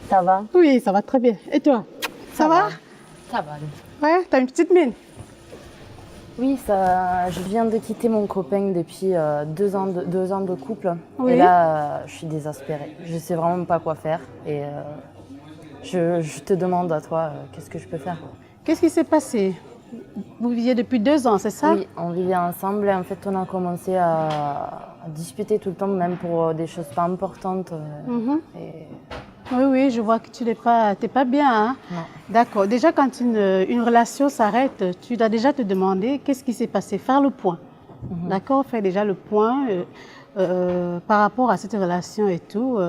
Ça va? Oui, ça va très bien. Et toi? Ça va? Ça va. Ouais, t'as une petite mine? Oui, je viens de quitter mon copain depuis 2 ans de couple. Oui. Et là, je suis désespérée. Je sais vraiment pas quoi faire. Et je te demande à toi, qu'est-ce que je peux faire? Qu'est-ce qui s'est passé? Vous viviez depuis 2 ans, c'est ça? Oui, on vivait ensemble et en fait, on a commencé à discuter tout le temps, même pour des choses pas importantes. Et Oui, oui, je vois que tu t'es pas bien, hein? non. D'accord. Déjà, quand une relation s'arrête, tu dois déjà te demander qu'est-ce qui s'est passé, faire le point. D'accord? Faire déjà le point par rapport à cette relation et tout.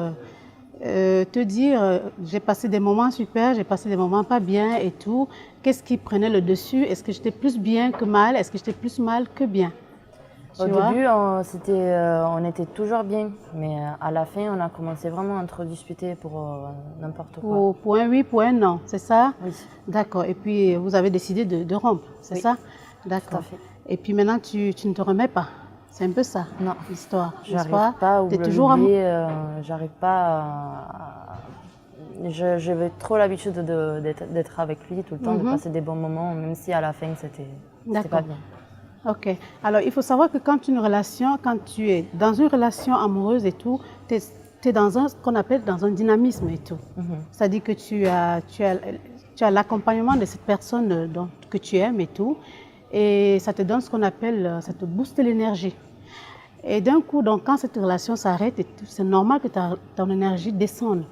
Te dire, j'ai passé des moments super, j'ai passé des moments pas bien et tout. Qu'est-ce qui prenait le dessus? Est-ce que j'étais plus bien que mal? Est-ce que j'étais plus mal que bien? Au Tu vois? début, on était toujours bien, mais à la fin, on a commencé vraiment à trop discuter pour n'importe quoi. Pour un oui, pour un non, c'est ça? Oui, D'accord. Et puis, vous avez décidé de rompre, c'est Oui, ça? tout D'accord. à fait. Et puis maintenant, tu ne te remets pas. C'est un peu ça, Non, l'histoire. j'arrive L'histoire, pas à t'es toujours oublier, j'arrive pas j'avais trop l'habitude d'être avec lui tout le temps, de passer des bons moments, même si à la fin, c'était pas D'accord. bien. Ok. Alors, il faut savoir que quand tu es dans une relation amoureuse et tout, tu es dans ce qu'on appelle dans un dynamisme et tout. C'est-à-dire que tu as l'accompagnement de cette personne que tu aimes et tout. Et ça te donne ce qu'on appelle, ça te booste l'énergie. Et d'un coup, donc, quand cette relation s'arrête, c'est normal que ton énergie descende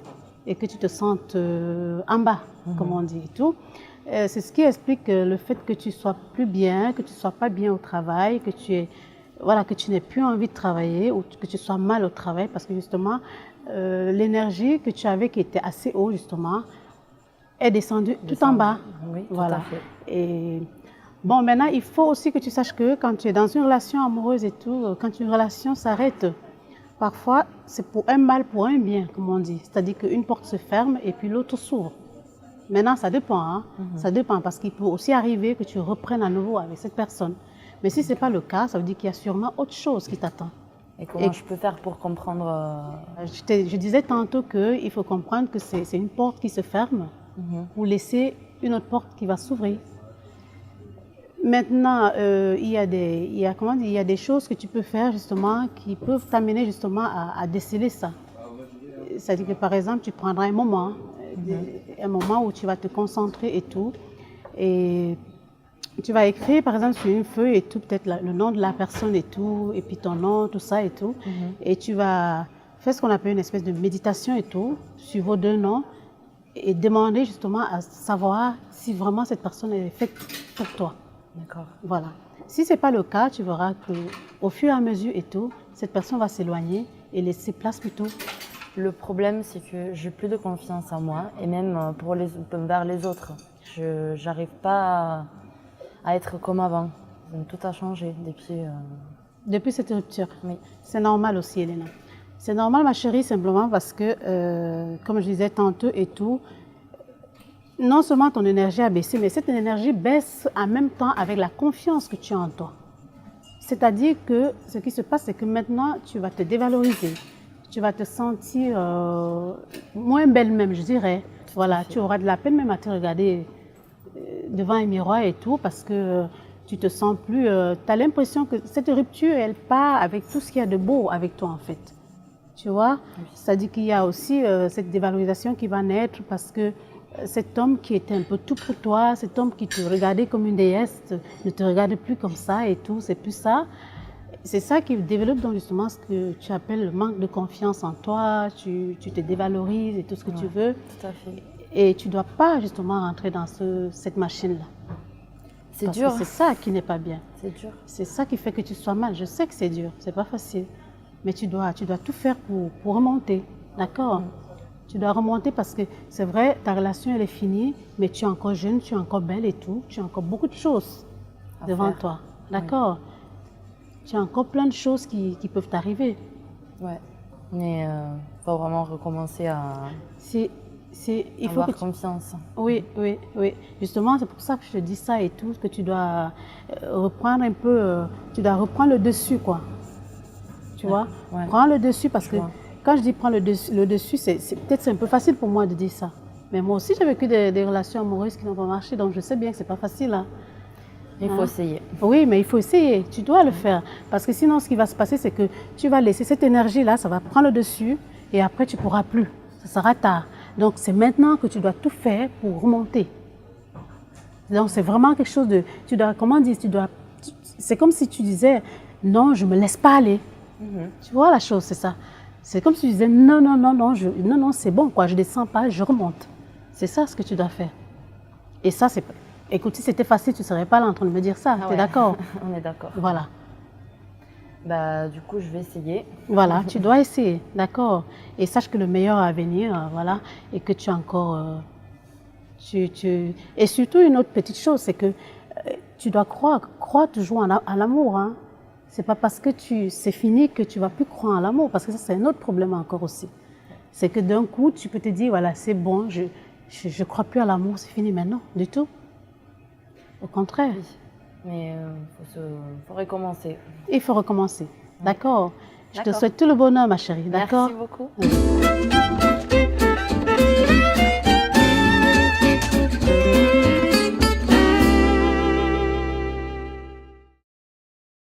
et que tu te sentes en bas, comme on dit et tout. C'est ce qui explique le fait que tu sois plus bien, que tu sois pas bien au travail, que tu n'aies plus envie de travailler ou que tu sois mal au travail parce que justement, l'énergie que tu avais qui était assez haut justement est descendue tout en bas. Oui, tout Voilà. à fait. Et bon, maintenant, il faut aussi que tu saches que quand tu es dans une relation amoureuse et tout, quand une relation s'arrête, parfois, c'est pour un mal, pour un bien, comme on dit. C'est-à-dire qu'une porte se ferme et puis l'autre s'ouvre. Maintenant, ça dépend, hein? Ça dépend parce qu'il peut aussi arriver que tu reprennes à nouveau avec cette personne. Mais si ce n'est pas le cas, ça veut dire qu'il y a sûrement autre chose qui t'attend. Et comment je peux faire pour comprendre Je disais tantôt qu'il faut comprendre que c'est une porte qui se ferme pour laisser une autre porte qui va s'ouvrir. Maintenant, il y a des choses que tu peux faire justement qui peuvent t'amener justement à déceler ça. C'est-à-dire que par exemple, tu prendras un moment où tu vas te concentrer et tout. Et tu vas écrire par exemple sur une feuille et tout, peut-être le nom de la personne et tout, et puis ton nom, tout ça et tout. Et tu vas faire ce qu'on appelle une espèce de méditation et tout, sur vos deux noms, et demander justement à savoir si vraiment cette personne est faite pour toi. D'accord. Voilà. Si ce n'est pas le cas, tu verras qu'au fur et à mesure et tout, cette personne va s'éloigner et laisser place plutôt. Le problème, c'est que j'ai plus de confiance en moi et même vers les autres. Je n'arrive pas à être comme avant. Tout a changé depuis. Depuis cette rupture. Oui. C'est normal aussi, Elena. C'est normal, ma chérie, simplement parce que, comme je disais tantôt et tout, non seulement ton énergie a baissé, mais cette énergie baisse en même temps avec la confiance que tu as en toi. C'est-à-dire que ce qui se passe, c'est que maintenant, tu vas te dévaloriser. Tu vas te sentir moins belle même, je dirais. Voilà, tu auras de la peine même à te regarder devant un miroir et tout parce que tu te sens plus... tu as l'impression que cette rupture, elle part avec tout ce qu'il y a de beau avec toi en fait. Tu vois? C'est-à-dire qu'il y a aussi cette dévalorisation qui va naître parce que cet homme qui était un peu tout pour toi, cet homme qui te regardait comme une déesse, ne te regarde plus comme ça et tout, c'est plus ça. C'est ça qui développe donc justement ce que tu appelles le manque de confiance en toi, tu te dévalorises et tout ce que tu veux. Tout à fait. Et tu ne dois pas justement rentrer dans cette machine-là. C'est Parce dur. que c'est ça qui n'est pas bien. C'est dur. C'est ça qui fait que tu sois mal. Je sais que c'est dur, c'est pas facile. Mais tu dois tout faire pour remonter, d'accord? Tu dois remonter parce que c'est vrai, ta relation elle est finie, mais tu es encore jeune, tu es encore belle et tout. Tu as encore beaucoup de choses devant toi, d'accord? Tu as encore plein de choses qui peuvent t'arriver. Ouais, mais faut vraiment recommencer à avoir confiance. Oui. Justement, c'est pour ça que je te dis ça et tout, que tu dois reprendre un peu, tu dois reprendre le dessus, quoi. Tu vois? Ouais. Prends le dessus parce que quand je dis prendre le dessus, peut-être c'est un peu facile pour moi de dire ça. Mais moi aussi, j'ai vécu des relations amoureuses qui n'ont pas marché, donc je sais bien que c'est pas facile. Hein. Il faut essayer. Oui, mais il faut essayer. Tu dois le faire. Parce que sinon, ce qui va se passer, c'est que tu vas laisser cette énergie-là, ça va prendre le dessus et après, tu ne pourras plus. Ça sera tard. Donc, c'est maintenant que tu dois tout faire pour remonter. Donc, c'est vraiment quelque chose de... Tu dois, comment dire, c'est comme si tu disais, non, je ne me laisse pas aller. Tu vois la chose, c'est ça. C'est comme si tu disais, non, non, non, non, non, c'est bon, quoi, je ne descends pas, je remonte. C'est ça ce que tu dois faire. Et ça, c'est... Écoute, si c'était facile, tu ne serais pas là en train de me dire ça. Tu es d'accord? On est d'accord. Voilà. Bah, du coup, je vais essayer. Voilà, tu dois essayer, d'accord. Et sache que le meilleur à venir, voilà, et que tu as encore... Et surtout, une autre petite chose, c'est que tu dois croire toujours à l'amour. Hein. Ce n'est pas parce que c'est fini que tu ne vas plus croire à l'amour, parce que ça, c'est un autre problème encore aussi. C'est que d'un coup, tu peux te dire, voilà, c'est bon, je ne crois plus à l'amour, c'est fini maintenant, du tout. Au contraire. Oui, mais faut recommencer. Il faut recommencer, d'accord. Je te souhaite tout le bonheur, ma chérie, d'accord. Merci beaucoup.